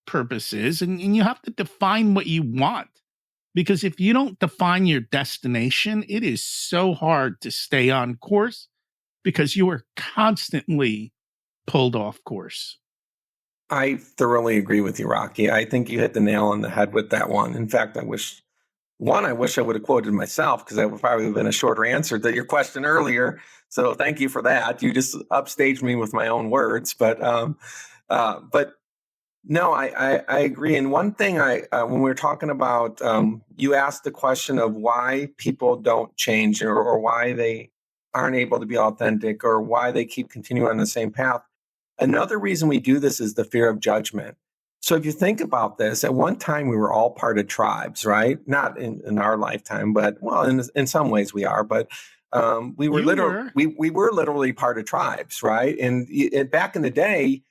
purpose is. And you have to define what you want. Because if you don't define your destination, it is so hard to stay on course because you are constantly pulled off course. I thoroughly agree with you, Rocky. I think you hit the nail on the head with that one. In fact, I wish I would have quoted myself, because that would probably have been a shorter answer to your question earlier. So thank you for that. You just upstaged me with my own words. But no, I agree. And one thing when we were talking about, you asked the question of why people don't change, or why they aren't able to be authentic, or why they keep continuing on the same path. Another reason we do this is the fear of judgment. So if you think about this, at one time we were all part of tribes, right? Not in our lifetime, but well, in some ways we are. But we were we were literally part of tribes, right? And back in the day,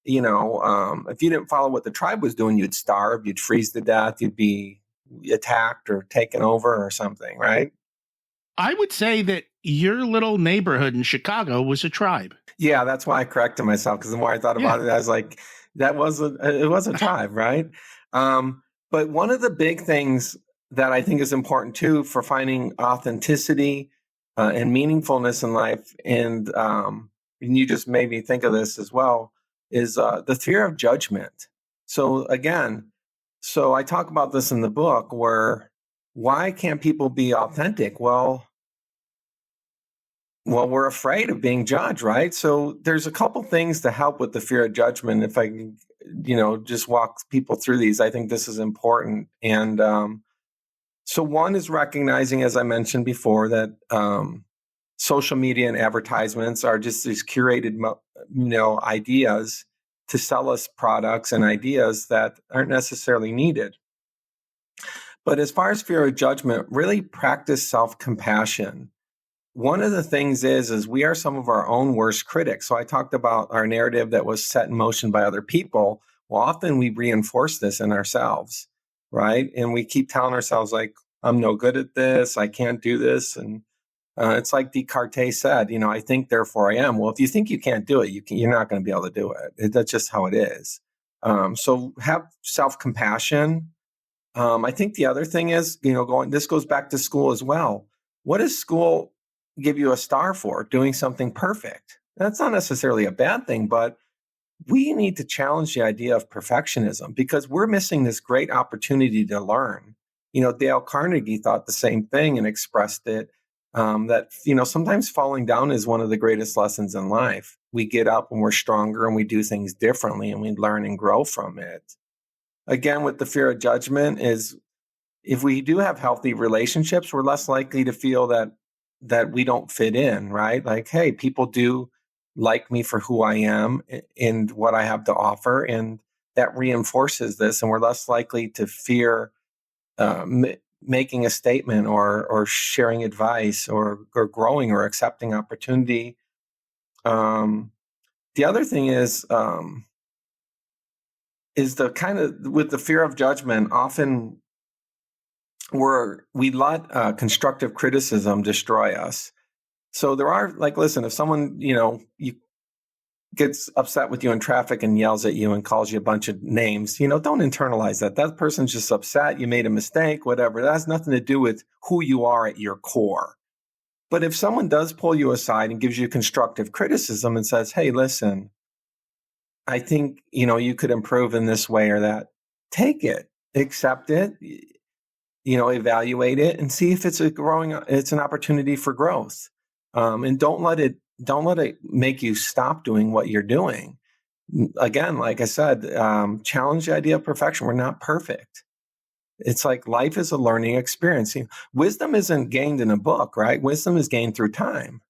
if you didn't follow what the tribe was doing, you'd starve, you'd freeze to death, you'd be attacked or taken over or something, right? I would say that your little neighborhood in Chicago was a tribe. Yeah, that's why I corrected myself, because the more I thought about it, I was like, it was a tribe, right? But one of the big things that I think is important too for finding authenticity and meaningfulness in life, and you just made me think of this as well, is the fear of judgment. So again, I talk about this in the book, where why can't people be authentic? Well, we're afraid of being judged, right? So there's a couple things to help with the fear of judgment. If I can, just walk people through these, I think this is important. And so one is recognizing, as I mentioned before, that social media and advertisements are just these curated, ideas to sell us products and ideas that aren't necessarily needed. But as far as fear of judgment, really practice self-compassion. One of the things is we are some of our own worst critics. So I talked about our narrative that was set in motion by other people. Well, often we reinforce this in ourselves, right? And we keep telling ourselves, like, I'm no good at this, I can't do this. And it's like Descartes said, I think, therefore I am. Well, if you think you can't do it, you're not going to be able to do it. That's just how it is. So have self-compassion. I think the other thing is, this goes back to school as well. What does school give you a star for? Doing something perfect. That's not necessarily a bad thing, but we need to challenge the idea of perfectionism, because we're missing this great opportunity to learn. Dale Carnegie thought the same thing and expressed it, that, sometimes falling down is one of the greatest lessons in life. We get up and we're stronger and we do things differently and we learn and grow from it. Again, with the fear of judgment is, if we do have healthy relationships, we're less likely to feel that we don't fit in, right? Like, hey, people do like me for who I am and what I have to offer. And that reinforces this. And we're less likely to fear making a statement or sharing advice or growing or accepting opportunity. The other thing is the kind of, with the fear of judgment, often we let constructive criticism destroy us. So there are, like, listen, if someone, gets upset with you in traffic and yells at you and calls you a bunch of names, don't internalize that. That person's just upset. You made a mistake, whatever. That has nothing to do with who you are at your core. But if someone does pull you aside and gives you constructive criticism and says, hey, listen, I think, you could improve in this way or that, take it, accept it, evaluate it and see if it's an opportunity for growth. And don't let it make you stop doing what you're doing. Again, like I said, challenge the idea of perfection. We're not perfect. It's like life is a learning experience. Wisdom isn't gained in a book, right? Wisdom is gained through time.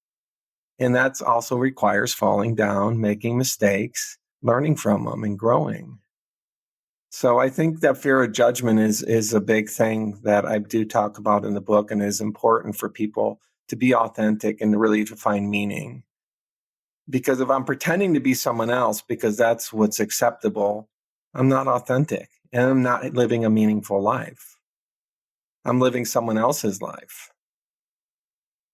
And that also requires falling down, making mistakes, learning from them, and growing. So I think that fear of judgment is a big thing that I do talk about in the book, and is important for people to be authentic and really to find meaning. Because if I'm pretending to be someone else because that's what's acceptable, I'm not authentic and I'm not living a meaningful life. I'm living someone else's life.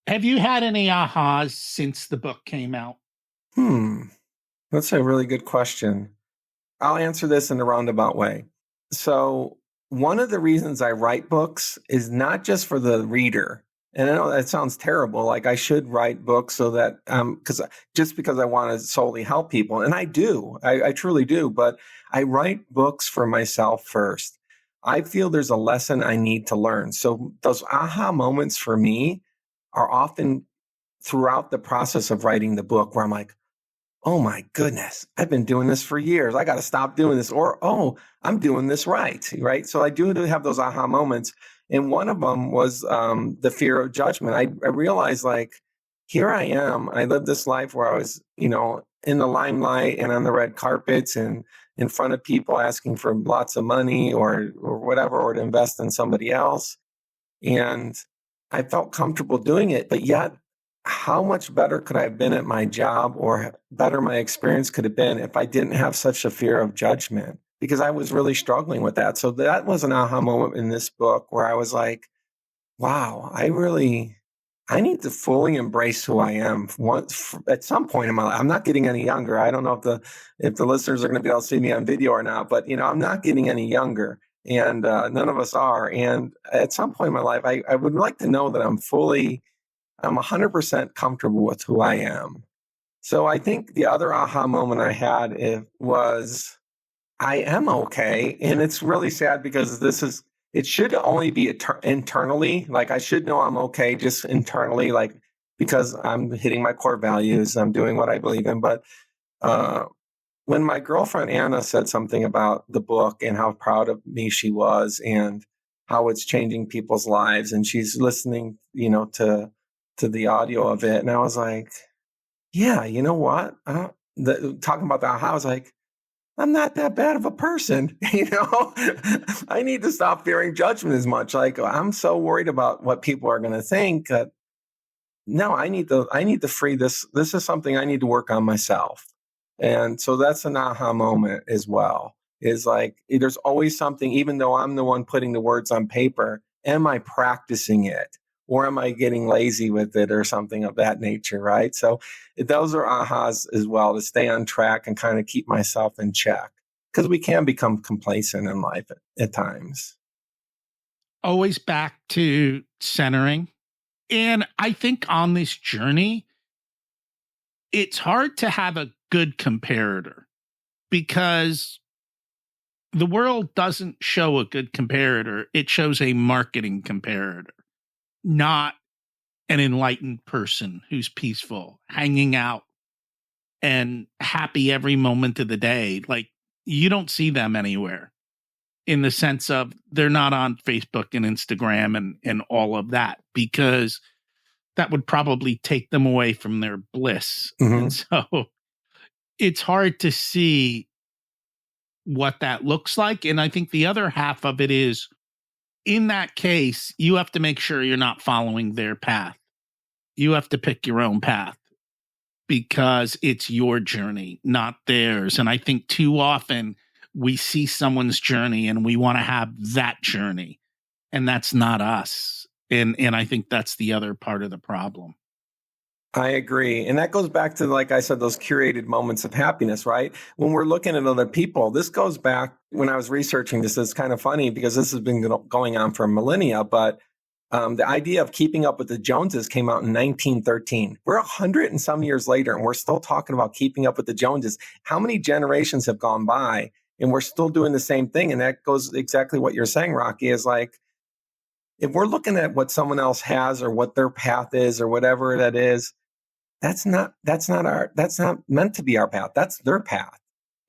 Have you had any ahas since the book came out? That's a really good question. I'll answer this in a roundabout way. So one of the reasons I write books is not just for the reader, And I know that sounds terrible. Like I should write books so that, because I want to solely help people. And I do, I truly do, but I write books for myself first. I feel there's a lesson I need to learn. So those aha moments for me are often throughout the process of writing the book where I'm like, oh my goodness, I've been doing this for years. I got to stop doing this. Or, oh, I'm doing this right. Right. So I do have those aha moments. And one of them was the fear of judgment. I realized, like, here I am. I lived this life where I was, in the limelight and on the red carpets and in front of people asking for lots of money or whatever, or to invest in somebody else. And I felt comfortable doing it. But yet, how much better could I have been at my job, or better my experience could have been if I didn't have such a fear of judgment? Because I was really struggling with that. So that was an aha moment in this book where I was like, wow, I need to fully embrace who I am at some point in my life. I'm not getting any younger. I don't know if the listeners are going to be able to see me on video or not, but I'm not getting any younger, and none of us are. And at some point in my life, I would like to know that I'm 100% comfortable with who I am. So I think the other aha moment I had was I am okay. And it's really sad because it should only be internally. Like I should know I'm okay just internally, like because I'm hitting my core values, I'm doing what I believe in. But when my girlfriend Anna said something about the book and how proud of me she was and how it's changing people's lives, and she's listening, to the audio of it. And I was like, yeah, you know what? Talking about that, I was like, I'm not that bad of a person. I need to stop fearing judgment as much. Like I'm so worried about what people are going to think that no, I need to free this. This is something I need to work on myself. And so that's an aha moment as well. Is like, there's always something, even though I'm the one putting the words on paper, am I practicing it? Or am I getting lazy with it or something of that nature, right? So those are ahas as well, to stay on track and kind of keep myself in check. Because we can become complacent in life at times. Always back to centering. And I think on this journey, it's hard to have a good comparator because the world doesn't show a good comparator. It shows a marketing comparator, not an enlightened person who's peaceful, hanging out and happy every moment of the day. Like you don't see them anywhere in the sense of they're not on Facebook and Instagram and all of that, because that would probably take them away from their bliss. Mm-hmm. And so it's hard to see what that looks like. And I think the other half of it is, in that case, you have to make sure you're not following their path. You have to pick your own path because it's your journey, not theirs. And I think too often we see someone's journey and we want to have that journey, and that's not us. And I think that's the other part of the problem. I agree. And that goes back to, like I said, those curated moments of happiness, right? When we're looking at other people, this goes back when I was researching this. It's kind of funny because this has been going on for millennia, but the idea of keeping up with the Joneses came out in 1913. We're 100 and some years later, and we're still talking about keeping up with the Joneses. How many generations have gone by, and we're still doing the same thing? And that goes exactly what you're saying, Rocky, is like, if we're looking at what someone else has or what their path is or whatever that is, that's not meant to be our path. That's their path.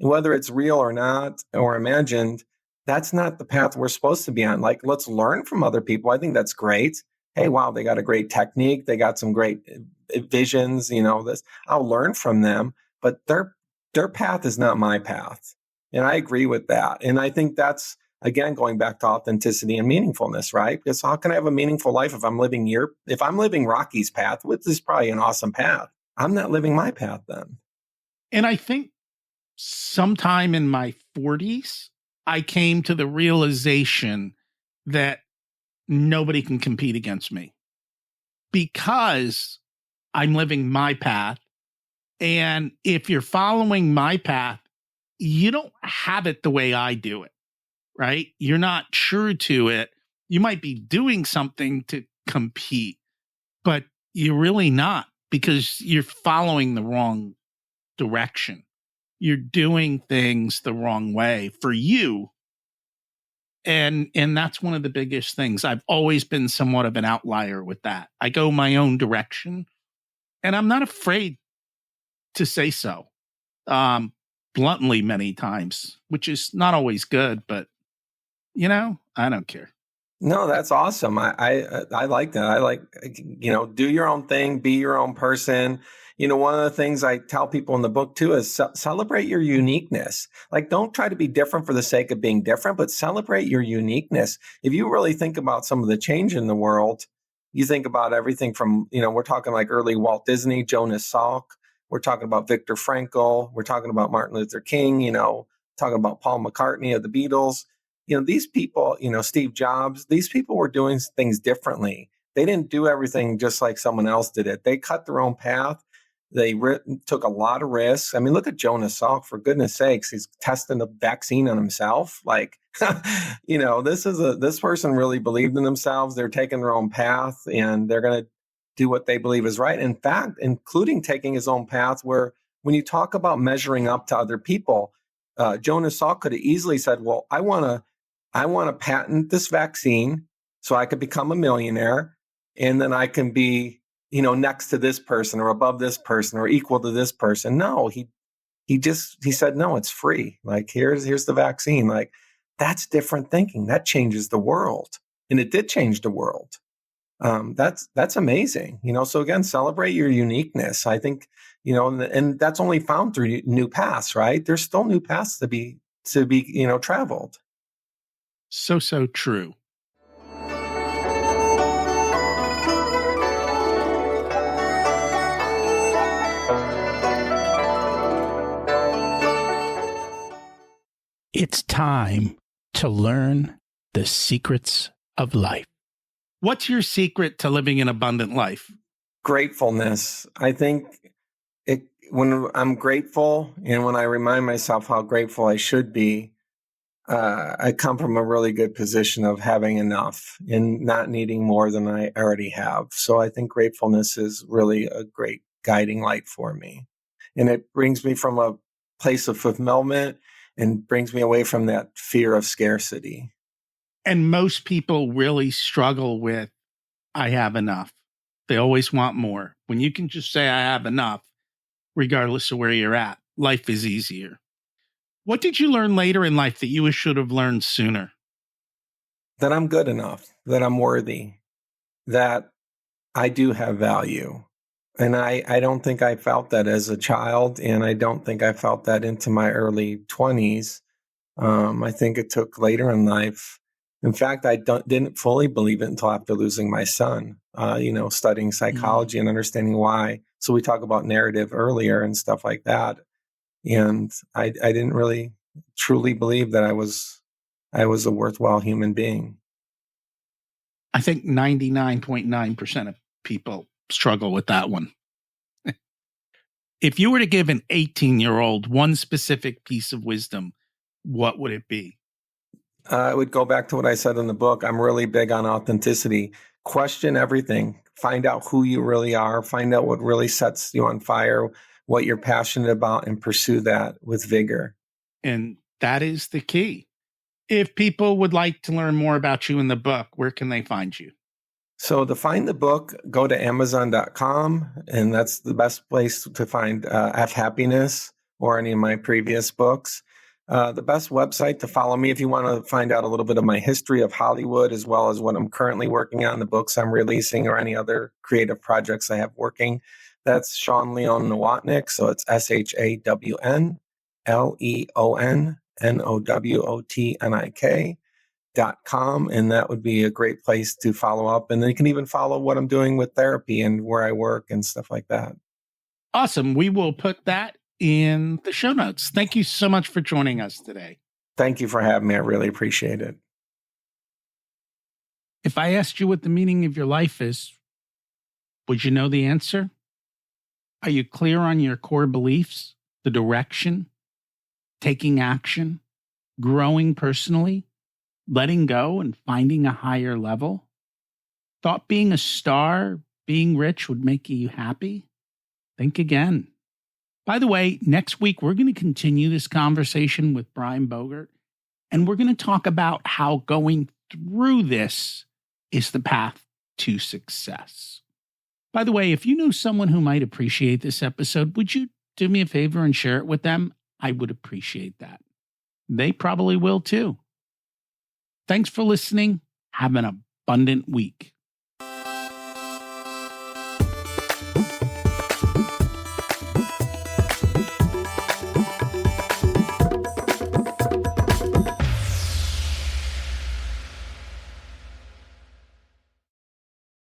And whether it's real or not, or imagined, that's not the path we're supposed to be on. Like, let's learn from other people. I think that's great. Hey, wow, they got a great technique. They got some great visions, this. I'll learn from them, but their path is not my path. And I agree with that. And I think that's, again, going back to authenticity and meaningfulness, right? Because how can I have a meaningful life if I'm living Rocky's path, which is probably an awesome path? I'm not living my path then. And I think sometime in my 40s, I came to the realization that nobody can compete against me because I'm living my path. And if you're following my path, you don't have it the way I do it, right? You're not true to it. You might be doing something to compete, but you're really not, because you're following the wrong direction. You're doing things the wrong way for you. And that's one of the biggest things. I've always been somewhat of an outlier with that. I go my own direction, and I'm not afraid to say so, bluntly many times, which is not always good, but I don't care. No, that's awesome. I like that. I like, do your own thing, be your own person. One of the things I tell people in the book too is celebrate your uniqueness. Like, don't try to be different for the sake of being different, but celebrate your uniqueness. If you really think about some of the change in the world, you think about everything from, we're talking like early Walt Disney, Jonas Salk. We're talking about Viktor Frankl. We're talking about Martin Luther King, talking about Paul McCartney of the Beatles. These people, Steve Jobs, these people were doing things differently. They didn't do everything just like someone else did it. They cut their own path. They took a lot of risks. I mean, look at Jonas Salk, for goodness sakes. He's testing a vaccine on himself. Like, this person really believed in themselves. They're taking their own path, and they're going to do what they believe is right. In fact, including taking his own path, where when you talk about measuring up to other people, Jonas Salk could have easily said, well, I want to patent this vaccine so I could become a millionaire, and then I can be, next to this person or above this person or equal to this person. No, he said, no, it's free. Like, here's the vaccine. Like, that's different thinking. That changes the world. And it did change the world. That's amazing. So again, celebrate your uniqueness. I think, and that's only found through new paths, right? There's still new paths to be, traveled. So true. It's time to learn the secrets of life. What's your secret to living an abundant life? Gratefulness. I think when I'm grateful and when I remind myself how grateful I should be, I come from a really good position of having enough and not needing more than I already have. So I think gratefulness is really a great guiding light for me. And it brings me from a place of fulfillment and brings me away from that fear of scarcity. And most people really struggle with, I have enough. They always want more. When you can just say, I have enough, regardless of where you're at, life is easier. What did you learn later in life that you should have learned sooner? That I'm good enough, that I'm worthy, that I do have value. And I don't think I felt that as a child, and I don't think I felt that into my early 20s. I think it took later in life. In fact, I didn't fully believe it until after losing my son, studying psychology and understanding why. So we talk about narrative earlier and stuff like that. And I didn't really truly believe that I was a worthwhile human being. I think 99.9% of people struggle with that one. If you were to give an 18-year-old one specific piece of wisdom, what would it be? I would go back to what I said in the book. I'm really big on authenticity. Question everything. Find out who you really are. Find out what really sets you on fire, what you're passionate about, and pursue that with vigor. And that is the key. If people would like to learn more about you in the book, where can they find you? So to find the book, go to Amazon.com, and that's the best place to find Fck Happiness or any of my previous books. The best website to follow me if you want to find out a little bit of my history of Hollywood, as well as what I'm currently working on, the books I'm releasing, or any other creative projects I have working. That's Shawn Nowotnik. So it's ShawnNowotnik.com. And that would be a great place to follow up. And then you can even follow what I'm doing with therapy and where I work and stuff like that. Awesome. We will put that in the show notes. Thank you so much for joining us today. Thank you for having me. I really appreciate it. If I asked you what the meaning of your life is, would you know the answer? Are you clear on your core beliefs, the direction, taking action, growing personally, letting go and finding a higher level? Thought being a star, being rich would make you happy, think again. By the way, next week, we're going to continue this conversation with Brian Bogert, and we're going to talk about how going through this is the path to success. By the way, if you know someone who might appreciate this episode, would you do me a favor and share it with them? I would appreciate that. They probably will too. Thanks for listening. Have an abundant week.